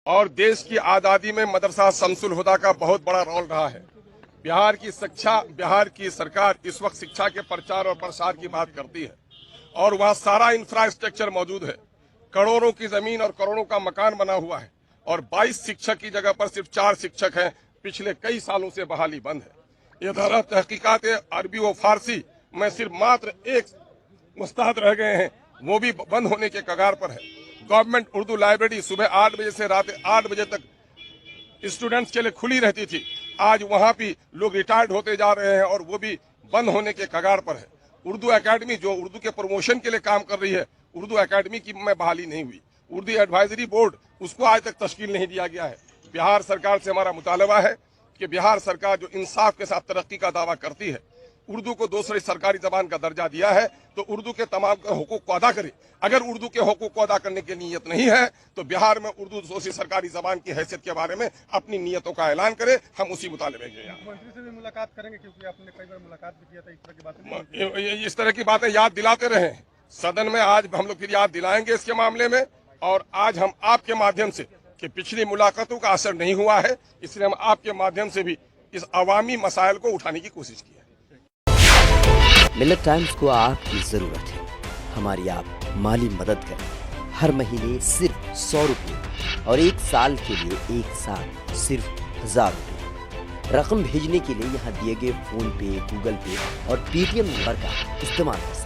और देश की आज़ादी में मदरसा शम्सुल हुदा का बहुत बड़ा रोल रहा है। बिहार की सरकार इस वक्त शिक्षा के प्रचार और प्रसार की बात करती है और वहाँ सारा इंफ्रास्ट्रक्चर मौजूद है। करोड़ों की जमीन और करोड़ों का मकान बना हुआ है और 22 शिक्षक की जगह पर सिर्फ 4 शिक्षक हैं। पिछले कई सालों से बहाली बंद है। इदारा तहकीकात अरबी व फारसी में सिर्फ मात्र एक मुस्तहद रह गए हैं, वो भी बंद होने के कगार पर है। गवर्नमेंट उर्दू लाइब्रेरी सुबह 8 बजे से रात 8 बजे तक स्टूडेंट्स के लिए खुली रहती थी। आज वहां भी लोग रिटायर्ड होते जा रहे हैं और वो भी बंद होने के कगार पर है। उर्दू एकेडमी जो उर्दू के प्रमोशन के लिए काम कर रही है, उर्दू एकेडमी की में बहाली नहीं हुई। उर्दू एडवाइजरी बोर्ड उसको आज तक तश्कील नहीं दिया गया है। बिहार सरकार से हमारा मुतालबा है कि बिहार सरकार जो इंसाफ के साथ तरक्की का दावा करती है, उर्दू को दूसरी सरकारी जबान का दर्जा दिया है, तो उर्दू के तमाम हुकूक को अदा करे। अगर उर्दू के हुकूक को अदा करने की नीयत नहीं है तो बिहार में उर्दू दूसरी सरकारी जबान की हैसियत के बारे में अपनी नीयतों का ऐलान करे। हम उसी मुतालबे के मुख्यमंत्री से भी मुलाकात करेंगे, क्योंकि आपने कई बार मुलाकात भी किया था, इस तरह की बातें इस तरह की बातें याद दिलाते रहे सदन में। आज हम लोग फिर याद दिलाएंगे इसके मामले में। और आज हम आपके माध्यम से कि पिछली मुलाकातों का असर नहीं हुआ है, इसलिए हम आपके माध्यम से भी इस अवामी मसाइल को उठाने की कोशिश की है। मिल्लत टाइम्स को आपकी जरूरत है, हमारी आप माली मदद करें। हर महीने सिर्फ 100 रुपये और 1 साल के लिए एक साथ सिर्फ 1000 रुपये। रकम भेजने के लिए यहाँ दिए गए फोन पे, गूगल पे और पेटीएम नंबर का इस्तेमाल कर सकते हैं।